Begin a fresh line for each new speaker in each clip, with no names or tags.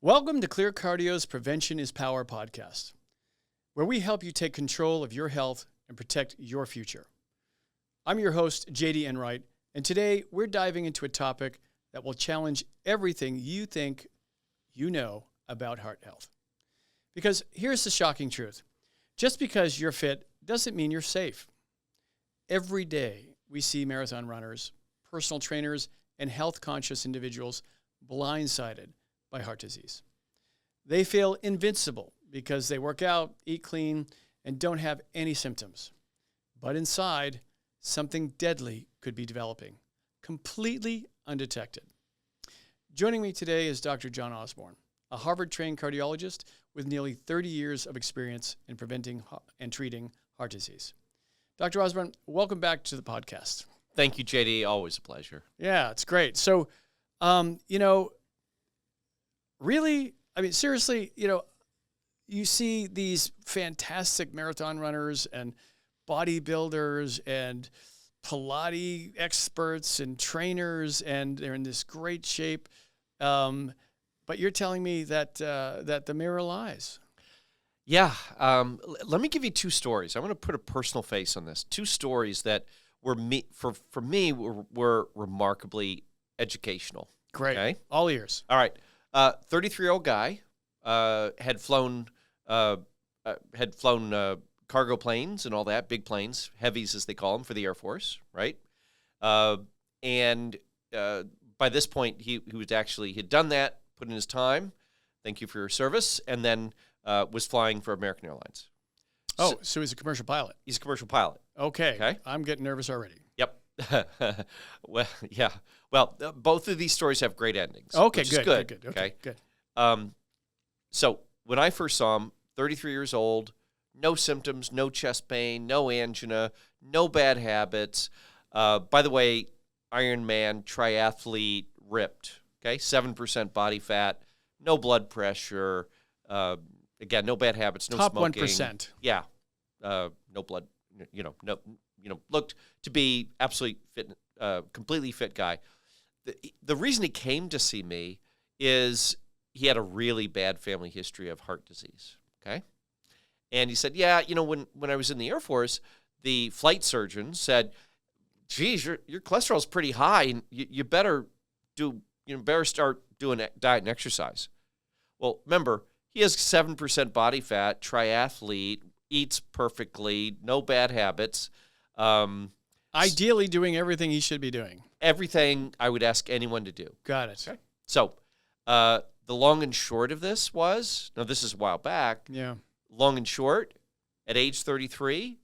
Welcome to ClearCardio's Prevention is Power podcast, where we help you take control of your health and protect your future. I'm your host, JD Enright, and today we're diving into a topic that will challenge everything you think you know about heart health. Because here's the shocking truth. Just because you're fit doesn't mean you're safe. Every day we see marathon runners, personal trainers, and health-conscious individuals blindsided by heart disease. They feel invincible because they work out, eat clean, and don't have any symptoms. But inside, something deadly could be developing, completely undetected. Joining me today is Dr. John Osborne, a Harvard-trained cardiologist with nearly 30 years of experience in preventing and treating heart disease. Dr. Osborne, welcome back to the podcast.
Thank you, JD. Always a pleasure.
Yeah, it's great. So, really, seriously, you see these fantastic marathon runners and bodybuilders and Pilates experts and trainers, and they're in this great shape. But you're telling me that the mirror lies.
Yeah. Let me give you two stories. I'm going to put a personal face on this. Two stories that were for me were remarkably educational.
Great. Okay? All ears.
All right. 33-year-old guy had flown cargo planes and all that, big planes, heavies as they call them, for the Air Force, right? And by this point, he had done that, put in his time. Thank you for your service, and then was flying for American Airlines.
Oh, so he's a commercial pilot.
He's a commercial pilot.
Okay. I'm getting nervous already.
Yep. Well, yeah. Well, both of these stories have great endings.
Okay,
which is
good.
Okay,
good.
So when I first saw him, 33 years old, no symptoms, no chest pain, no angina, no bad habits. By the way, Ironman, triathlete, ripped. Okay, 7% body fat, no blood pressure. Again, no bad habits, no
Top
smoking.
1%.
Yeah, no blood. Looked to be absolutely fit, completely fit guy. The reason he came to see me is he had a really bad family history of heart disease. Okay, and he said, yeah, when I was in the Air Force, the flight surgeon said, geez, your cholesterol's pretty high, and you better start doing diet and exercise. Well, remember, he has 7% body fat, triathlete, eats perfectly, no bad habits.
Ideally doing everything he should be doing.
Everything I would ask anyone to do.
Got it.
Okay. So the long and short of this was, now this is a while back.
Yeah.
Long and short, at age 33,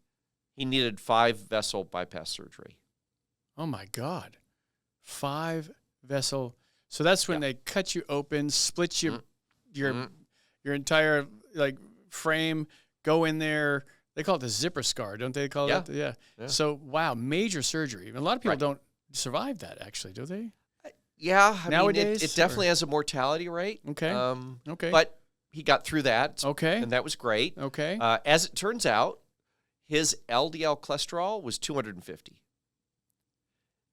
he needed 5-vessel bypass surgery.
Oh, my God. 5-vessel. So that's when they cut you open, split your entire frame, go in there. They call it the zipper scar, don't they call it? Yeah. So, wow, major surgery. A lot of people don't survive that, actually, do they?
Yeah.
Nowadays?
It definitely has a mortality rate.
Okay. Okay.
But he got through that.
Okay.
And that was great.
Okay.
As it turns out, his LDL cholesterol was 250,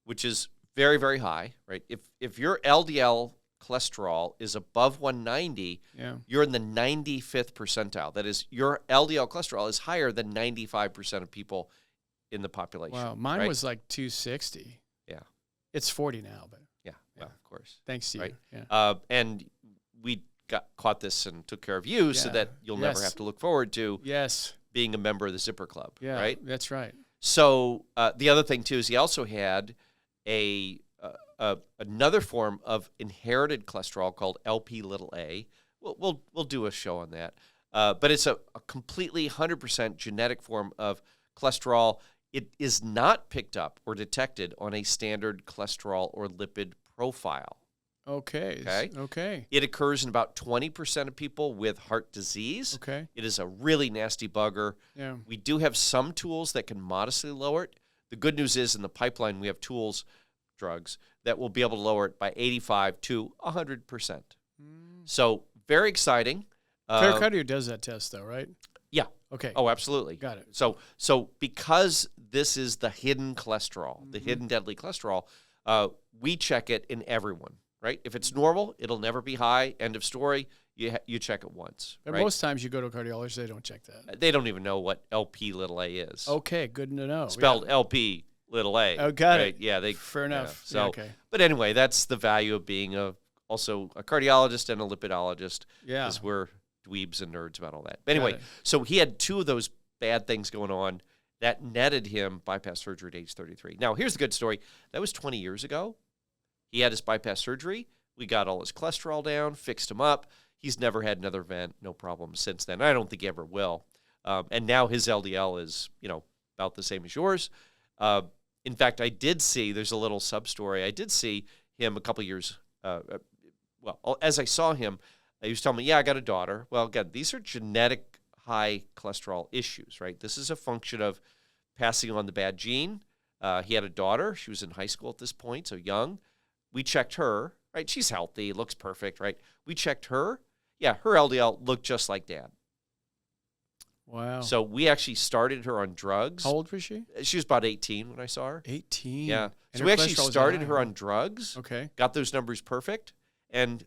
which is very, very high, right? If your LDL cholesterol is above 190, you're in the 95th percentile. That is, your LDL cholesterol is higher than 95% of people in the population.
Wow, mine was like 260.
Yeah.
It's 40 now, but.
Yeah, well, of course.
Thanks to you.
Right?
Yeah.
And we caught this and took care of you so that you'll never have to look forward to being a member of the Zipper Club, right?
That's right.
So the other thing, too, is he also had another form of inherited cholesterol called Lp(a). We'll do a show on that. But it's a completely 100% genetic form of cholesterol. It is not picked up or detected on a standard cholesterol or lipid profile.
Okay.
It occurs in about 20% of people with heart disease.
Okay.
It is a really nasty bugger.
Yeah.
We do have some tools that can modestly lower it. The good news is in the pipeline we have drugs that will be able to lower it by 85 to 100%. So very exciting.
ClearCardio does that test though, right?
Yeah.
Okay.
Oh, absolutely.
Got it.
So because this is the hidden cholesterol, the hidden deadly cholesterol, we check it in everyone, right? If it's normal, it'll never be high. End of story. You check it once.
But
right?
most times you go to a cardiologist, they don't check that.
They don't even know what LP little a is.
Okay, good to know.
Spelled LP little a.
Oh, got
right?
it.
Yeah,
fair enough.
So,
okay.
But anyway, that's the value of being also a cardiologist and a lipidologist.
Yeah.
Because we're dweebs and nerds about all that. But anyway,
Got it.
so he had 2 of those bad things going on that netted him bypass surgery at age 33. Now, here's the good story. That was 20 years ago. He had his bypass surgery. We got all his cholesterol down, fixed him up. He's never had another event, no problem since then. I don't think he ever will. And now his LDL is, about the same as yours. In fact, I did see, there's a little sub-story. I did see him a couple years, as I saw him, he was telling me, yeah, I got a daughter. Well, again, these are genetic high cholesterol issues, right? This is a function of passing on the bad gene. He had a daughter. She was in high school at this point, so young. We checked her, right? She's healthy, looks perfect, right? We checked her. Yeah, her LDL looked just like Dad.
Wow.
So we actually started her on drugs.
How old was she?
She was about 18 when I saw her.
18.
Yeah.
And
So
her
we actually
cholesterol was
started
high,
her
huh?
on drugs.
Okay.
Got those numbers perfect, and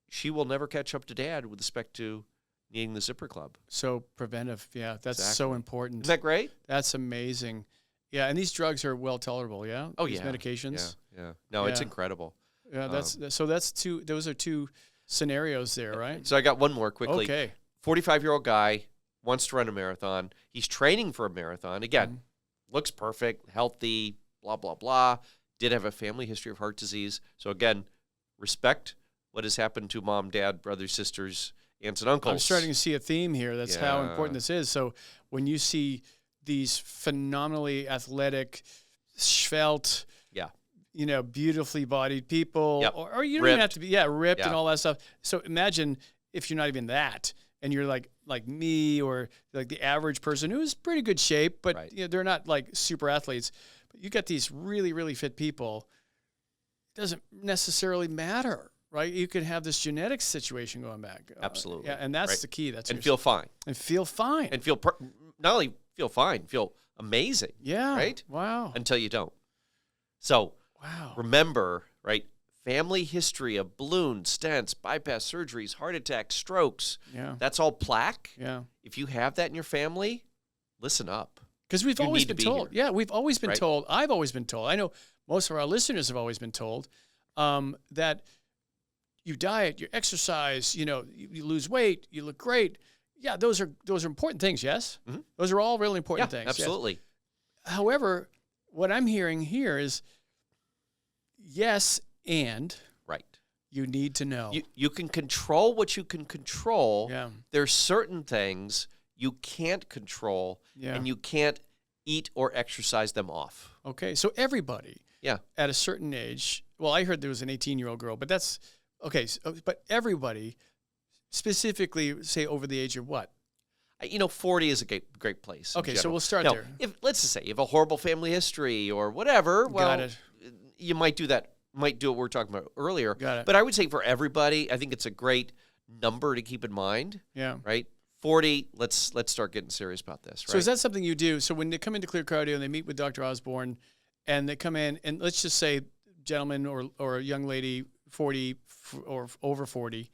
she will never catch up to Dad with respect to needing the zipper club.
So preventive, yeah, that's so
Exactly.
important.
Isn't that great?
That's amazing. Yeah, and these drugs are well tolerable, yeah?
Oh,
These
yeah.
medications?
Yeah. No, it's
Yeah.
incredible.
Yeah, that's 2, those are 2 scenarios there, right?
So I got one more quickly.
Okay.
45-year-old guy wants to run a marathon. He's training for a marathon. Again, looks perfect, healthy, blah, blah, blah. Did have a family history of heart disease. So again, respect what has happened to mom, dad, brothers, sisters, aunts, and uncles.
I'm starting to see a theme here. That's how
Yeah.
important this is. So when you see these phenomenally athletic, svelte, beautifully bodied people,
Yep.
or you don't
Ripped.
even have to be, ripped and
Yeah.
all that stuff. So imagine if you're not even that, and you're like me or like the average person who's pretty good shape, but
Right.
they're not like super athletes. But you got these really, really fit people. It doesn't necessarily matter, right? You could have this genetic situation going back.
Absolutely.
Yeah, and that's
Right.
the key. That's
And feel fine.
and feel fine.
And not only feel fine, feel amazing.
Yeah.
Right?
Wow.
Until you don't. So
Wow.
remember, right? Family history of balloons, stents, bypass surgeries, heart attacks, strokes.
Yeah.
That's all plaque.
Yeah.
If you have that in your family, listen up.
Because we've
You
always
need to
been
be
told.
here.
Yeah, we've always been
Right.
told. I've always been told. I know most of our listeners have always been told that you diet, you exercise, you lose weight, you look great. Yeah, those are important things. Yes,
Mhm.
those are all really
Yeah,
important things. yes.
absolutely.
However, what I'm hearing here is yes, and
Right.
you need to know.
You can control what you can control.
Yeah.
There's certain things you can't control,
Yeah.
and you can't eat or exercise them off.
Okay, so everybody
Yeah.
at a certain age, well, I heard there was an 18-year-old girl, but that's, okay, but everybody, specifically, say over the age of what?
40 is a great place. in
Okay, so
general.
we'll start
Now,
there.
Let's just say you have a horrible family history or whatever, well,
Got it.
you might do that. Might do what we were talking about earlier.
Got it.
But I would say for everybody, I think it's a great number to keep in mind.
Yeah.
Right? 40. Let's start getting serious about this. Right?
So is that something you do? So when they come into ClearCardio and they meet with Dr. Osborne and they come in and let's just say gentleman or a young lady, 40 or over 40,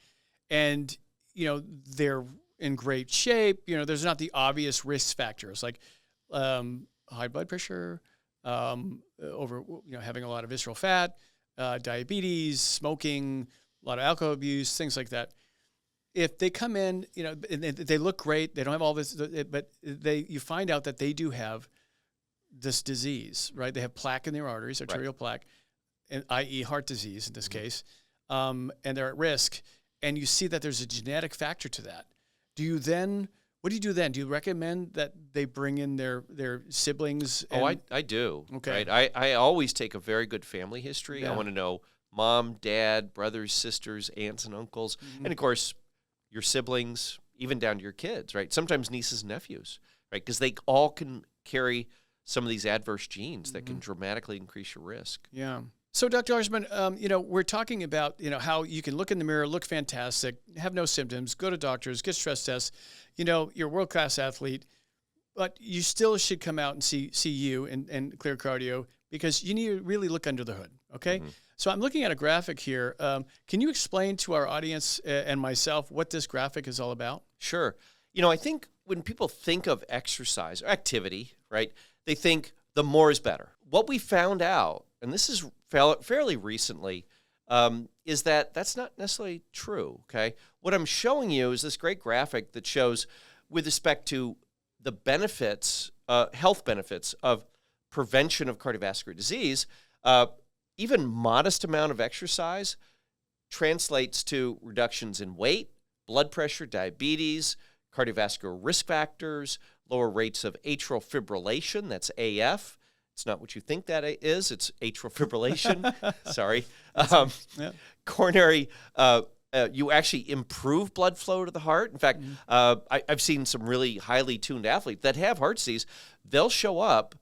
and, they're in great shape. There's not the obvious risk factors like high blood pressure, having a lot of visceral fat, diabetes, smoking, a lot of alcohol abuse, things like that. If they come in, and they look great, they don't have all this, but you find out that they do have this disease, right? They have plaque in their arteries, arterial plaque, and i.e. heart disease in this case, and they're at risk. And you see that there's a genetic factor to that. What do you do then? Do you recommend that they bring in their siblings?
I do.
Okay.
Right? I always take a very good family history.
Yeah.
I want to know mom, dad, brothers, sisters, aunts, and uncles.
Mm-hmm.
And, of course, your siblings, even down to your kids, right? Sometimes nieces and nephews, right? Because they all can carry some of these adverse genes that can dramatically increase your risk.
Yeah. So, Dr. Osborne, we're talking about, how you can look in the mirror, look fantastic, have no symptoms, go to doctors, get stress tests. You're a world-class athlete, but you still should come out and see you and ClearCardio because you need to really look under the hood, okay?
Mm-hmm.
So I'm looking at a graphic here. Can you explain to our audience and myself what this graphic is all about?
Sure. I think when people think of exercise or activity, right, they think the more is better. What we found out, and this is fairly recently, is that that's not necessarily true, okay? What I'm showing you is this great graphic that shows, with respect to the benefits, health benefits of prevention of cardiovascular disease, even modest amount of exercise translates to reductions in weight, blood pressure, diabetes, cardiovascular risk factors, lower rates of atrial fibrillation, that's AF. It's not what you think that is. It's atrial fibrillation. Sorry. Coronary, you actually improve blood flow to the heart. In fact, I've seen some really highly tuned athletes that have heart disease. They'll show up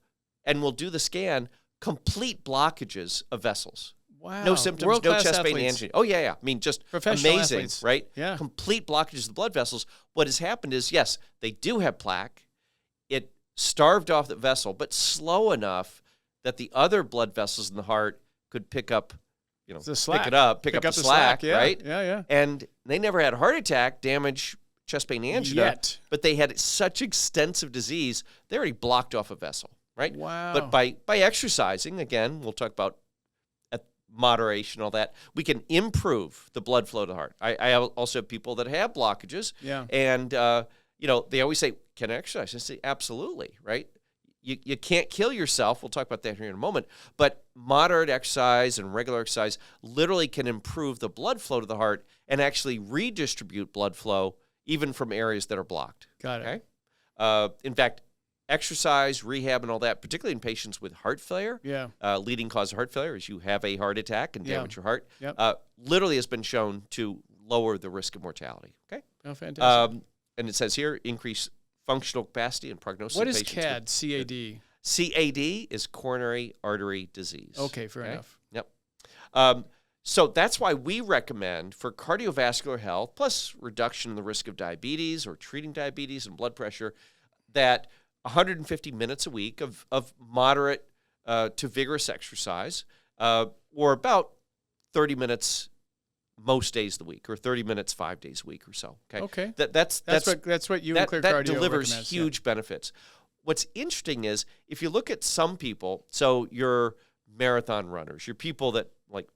and we'll do the scan, complete blockages of vessels.
Wow.
No symptoms, no chest pain, angina. Oh, yeah. I mean, just amazing,
athletes.
Right?
Yeah.
Complete blockages of the blood vessels. What has happened is, yes, they do have plaque. It starved off the vessel, but slow enough that the other blood vessels in the heart could pick up, pick up the slack, right?
Yeah.
And they never had a heart attack, damage, chest pain, angina. But they had such extensive disease, they already blocked off a vessel, right?
Wow.
But by exercising, again, we'll talk about moderation, all that, we can improve the blood flow to the heart. I also have people that have blockages, and they always say, "Can I exercise?" I say, "Absolutely," right? You can't kill yourself. We'll talk about that here in a moment. But moderate exercise and regular exercise literally can improve the blood flow to the heart and actually redistribute blood flow even from areas that are blocked.
Got it.
Okay? In fact, exercise, rehab, and all that, particularly in patients with heart failure, leading cause of heart failure is you have a heart attack and damage your heart, literally has been shown to lower the risk of mortality. Okay?
Oh, fantastic.
And it says here, increase functional capacity and prognosis.
What is CAD, C-A-D?
CAD is coronary artery disease.
Okay, fair enough.
Yep. So that's why we recommend for cardiovascular health, plus reduction in the risk of diabetes or treating diabetes and blood pressure, that 150 minutes a week of moderate to vigorous exercise, or about 30 minutes most days of the week, or 30 minutes 5 days a week or so. Okay. That's
what you and ClearCardio
that delivers
recommends,
huge benefits. What's interesting is if you look at some people, so your marathon runners, your people that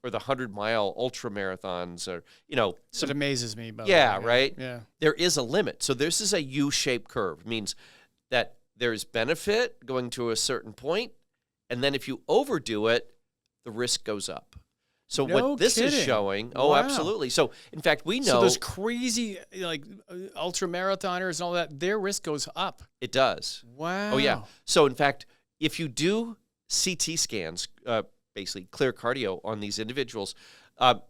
or the 100-mile ultra marathons, or
it amazes me.
Right?
Yeah.
There is a limit. So this is a U-shaped curve. It means that there's benefit going to a certain point, and then if you overdo it, the risk goes up. So what this is showing, absolutely. So in fact, we know.
So those crazy ultra marathoners and all that, their risk goes up.
It does.
Wow.
Oh yeah. So in fact, if you do CT scans, basically ClearCardio on these individuals,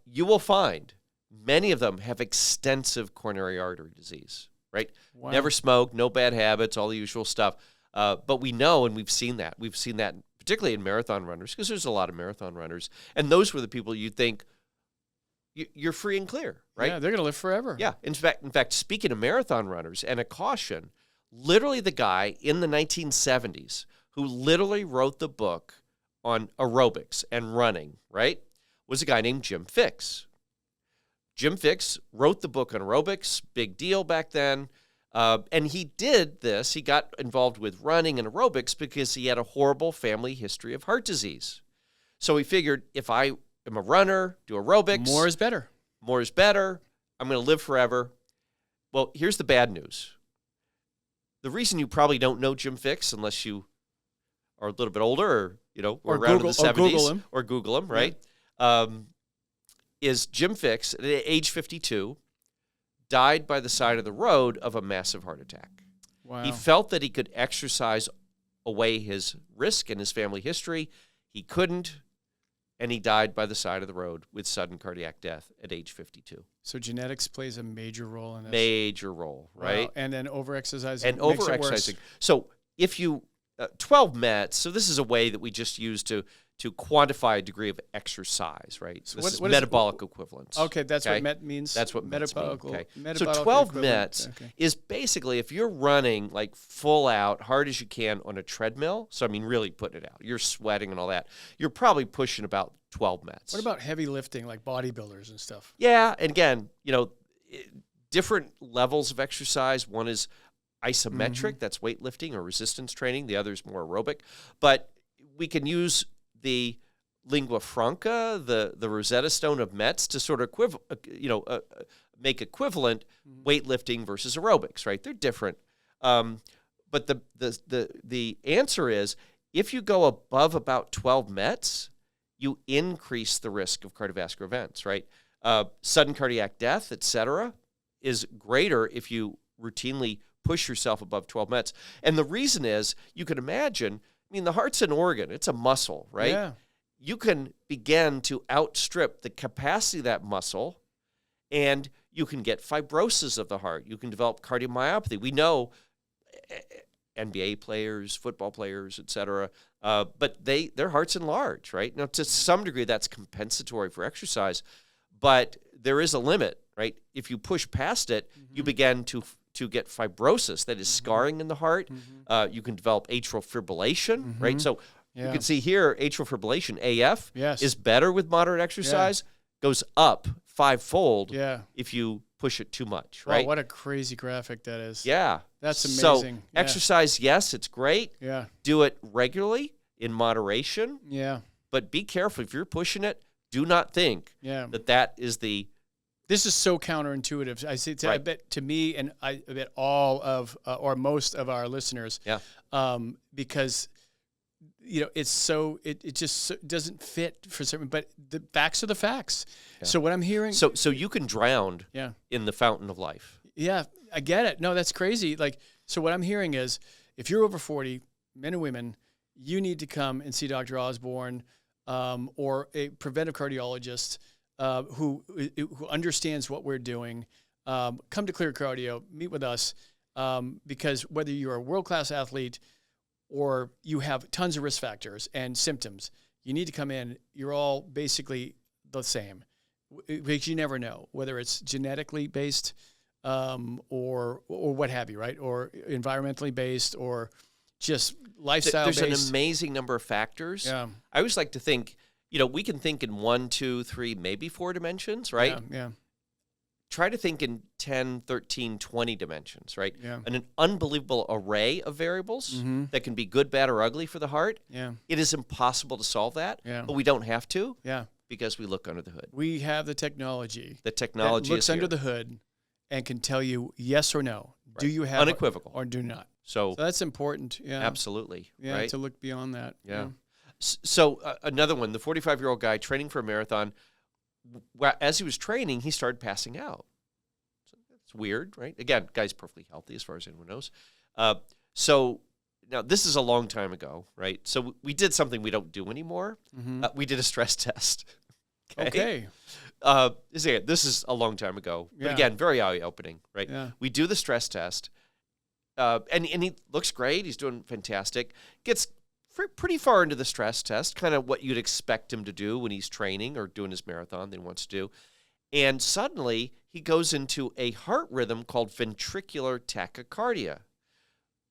you will find many of them have extensive coronary artery disease. Right?
Wow.
Never smoked, no bad habits, all the usual stuff. But we know, and we've seen that. We've seen that particularly in marathon runners, because there's a lot of marathon runners. And those were the people you'd think you're free and clear, right?
Yeah, they're going to live forever.
Yeah. In fact, speaking of marathon runners, and a caution, literally the guy in the 1970s who literally wrote the book on aerobics and running, right, was a guy named Jim Fixx. Jim Fixx wrote the book on aerobics, big deal back then. And he did this. He got involved with running and aerobics because he had a horrible family history of heart disease. So he figured, if I am a runner, do aerobics.
More is better.
More is better. I'm going to live forever. Well, here's the bad news. The reason you probably don't know Jim Fixx, unless you are a little bit older, or around in the 70s. Or Google him, right? Yeah. Is Jim Fixx, at age 52, died by the side of the road of a massive heart attack.
Wow.
He felt that he could exercise away his risk and his family history. He couldn't, and he died by the side of the road with sudden cardiac death at age 52.
So genetics plays a major role in this.
Major role, right?
Wow. And then overexercising.
And overexercising. So if you 12 METs, so this is a way that we just use to to quantify a degree of exercise, right?
So
This is
what is
metabolic equivalence.
Okay, that's what MET means.
That's what METs mean.
metabolic.
Okay. So
Metabolic
12
equivalent.
METs
Okay.
is basically if you're running like full out, hard as you can on a treadmill, so I mean really putting it out, you're sweating and all that, you're probably pushing about 12 METs.
What about heavy lifting, like bodybuilders and stuff?
Yeah, and again, different levels of exercise. One is isometric, that's weightlifting or resistance training. The other is more aerobic. But we can use the lingua franca, the Rosetta Stone of METs to sort of make equivalent weightlifting versus aerobics, right? They're different. But the answer is if you go above about 12 METs, you increase the risk of cardiovascular events, right? Sudden cardiac death, et cetera, is greater if you routinely push yourself above 12 METs. And the reason is, you can imagine, I mean, the heart's an organ. It's a muscle, right?
Yeah.
You can begin to outstrip the capacity of that muscle, and you can get fibrosis of the heart. You can develop cardiomyopathy. We know NBA players, football players, et cetera, but their heart's enlarged, right? Now, to some degree, that's compensatory for exercise, but there is a limit, right? If you push past it, you begin to get fibrosis, that is scarring in the heart. You can develop atrial fibrillation, right? So you can see here, atrial fibrillation, AF, is better with moderate exercise, goes up 5-fold if you push it too much, right?
Wow, what a crazy graphic that is.
Yeah.
That's amazing.
So exercise, yes, it's great.
Yeah.
Do it regularly in moderation.
Yeah.
But be careful. If you're pushing it, do not think that is the...
This is so counterintuitive. I see. I bet to me, and I bet all of or most of our listeners, because it's so it just doesn't fit for certain. But the facts are the facts. Yeah. So what I'm hearing,
so you can drown in the fountain of life.
Yeah, I get it. No, that's crazy. So what I'm hearing is, if you're over 40, men and women, you need to come and see Dr. Osborne or a preventive cardiologist. Who understands what we're doing, come to ClearCardio, meet with us, because whether you're a world-class athlete or you have tons of risk factors and symptoms, you need to come in. You're all basically the same, because you never know whether it's genetically based or what have you, right? Or environmentally based or just lifestyle based.
There's an amazing number of factors.
Yeah.
I always like to think, we can think in 1, 2, 3, maybe 4 dimensions, right?
Yeah.
Try to think in 10, 13, 20 dimensions, right?
Yeah.
And an unbelievable array of variables that can be good, bad, or ugly for the heart.
Yeah.
It is impossible to solve that, but we don't have to because we look under the hood.
We have the technology.
The technology
that looks
is
under
here.
the hood and can tell you yes or no.
Right.
Do you have
unequivocal
or do not?
So
that's important. Yeah.
Absolutely.
Yeah.
Right?
To look beyond that.
Yeah. So another one, the 45-year-old guy training for a marathon, as he was training, he started passing out. So that's weird, right? Again, guy's perfectly healthy as far as anyone knows. So now this is a long time ago, right? So we did something we don't do anymore. We did a stress test.
Okay.
This is a long time ago. But again, very eye-opening, right?
Yeah.
We do the stress test, and he looks great. He's doing fantastic. Gets pretty far into the stress test, kind of what you'd expect him to do when he's training or doing his marathon that he wants to do. And suddenly he goes into a heart rhythm called ventricular tachycardia.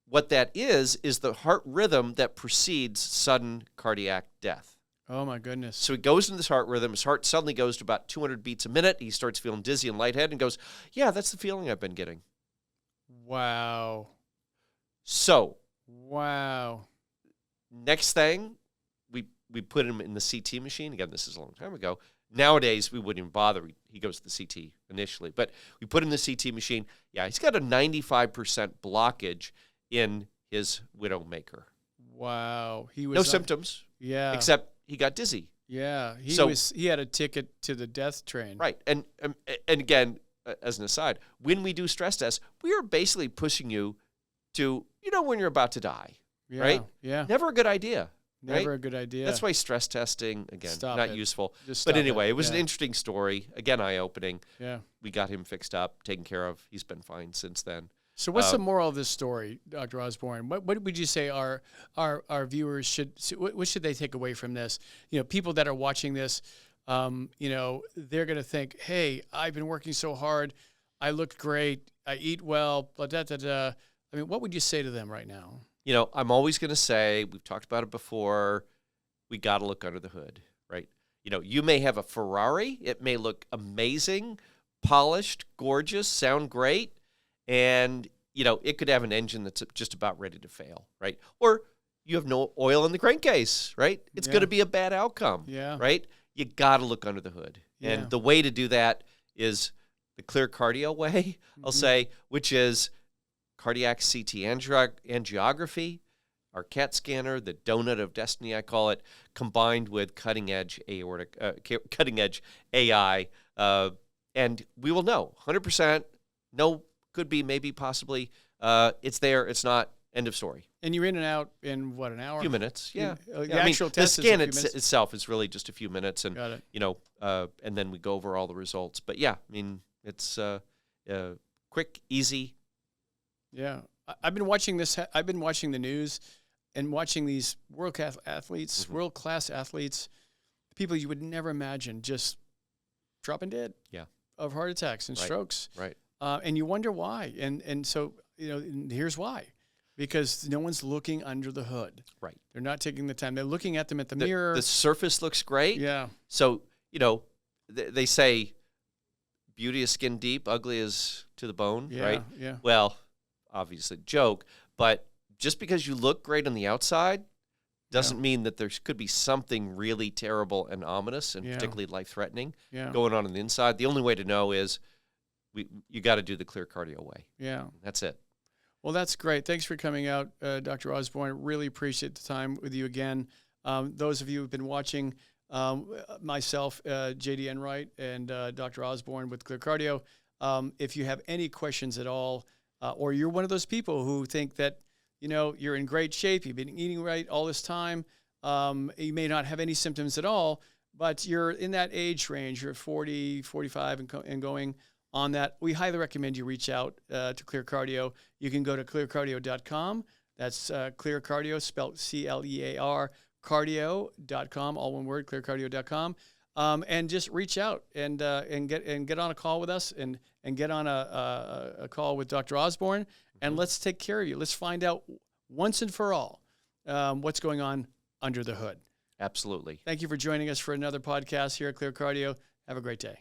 What that is the heart rhythm that precedes sudden cardiac death.
Oh, my goodness.
So he goes into this heart rhythm. His heart suddenly goes to about 200 beats a minute. He starts feeling dizzy and lightheaded and goes, yeah, that's the feeling I've been getting.
Wow.
So.
Wow.
Next thing, we put him in the CT machine. Again, this is a long time ago. Nowadays, we wouldn't even bother. He goes to the CT initially. But we put him in the CT machine. Yeah, he's got a 95% blockage in his Widowmaker.
Wow. He was
no symptoms.
Yeah.
Except he got dizzy.
Yeah. He had a ticket to the death train.
Right. And again, as an aside, when we do stress tests, we are basically pushing you to, when you're about to die.
Yeah,
right?
Yeah.
Never a good idea.
Never a good idea.
That's why stress testing, again, not useful.
But
anyway, it was an interesting story. Again, eye-opening.
Yeah.
We got him fixed up, taken care of. He's been fine since then.
So what's the moral of this story, Dr. Osborne? What would you say our viewers should, what should they take away from this? People that are watching this, they're going to think, hey, I've been working so hard. I look great. I eat well, blah, da, da, da. I mean, what would you say to them right now?
I'm always going to say, we've talked about it before, we got to look under the hood, right? You may have a Ferrari. It may look amazing, polished, gorgeous, sound great. And, it could have an engine that's just about ready to fail, right? Or you have no oil in the crankcase, right? It's going to be a bad outcome, right? You got to look under the hood.
Yeah.
And the way to do that is the ClearCardio way, I'll say, which is cardiac CT angiography, our CAT scanner, the donut of destiny, I call it, combined with cutting-edge AI. And we will know 100%, no, could be, maybe, possibly. It's there. It's not. End of story.
And you're in and out in what, an hour?
A few minutes, yeah.
The actual test
the scan
itself
is really just a few minutes, and
Got it.
And then we go over all the results. But yeah, it's quick, easy.
Yeah, I've been watching this. I've been watching the news and watching these world-class athletes, people you would never imagine just dropping dead.
Yeah.
Of heart attacks and strokes.
Right.
And you wonder why. And so, here's why. Because no one's looking under the hood.
Right.
They're not taking the time. They're looking at them at the mirror.
The surface looks great.
Yeah.
So, they say beauty is skin deep, ugly is to the bone, right?
Yeah.
Well, obviously joke, but just because you look great on the outside doesn't mean that there could be something really terrible and ominous and particularly life-threatening going on the inside. The only way to know is you got to do the ClearCardio way.
Yeah.
That's it.
Well, that's great. Thanks for coming out, Dr. Osborne. Really appreciate the time with you again. Those of you who've been watching, myself, JD Enright, and Dr. Osborne with ClearCardio, if you have any questions at all, or you're one of those people who think that, you're in great shape, you've been eating right all this time, you may not have any symptoms at all, but you're in that age range, you're 40, 45 and going on that, we highly recommend you reach out to ClearCardio. You can go to clearcardio.com. That's ClearCardio, spelled C-L-E-A-R, cardio.com, all one word, clearcardio.com. And just reach out and get on a call with us and get on a call with Dr. Osborne, and let's take care of you. Let's find out once and for all what's going on under the hood.
Absolutely.
Thank you for joining us for another podcast here at ClearCardio. Have a great day.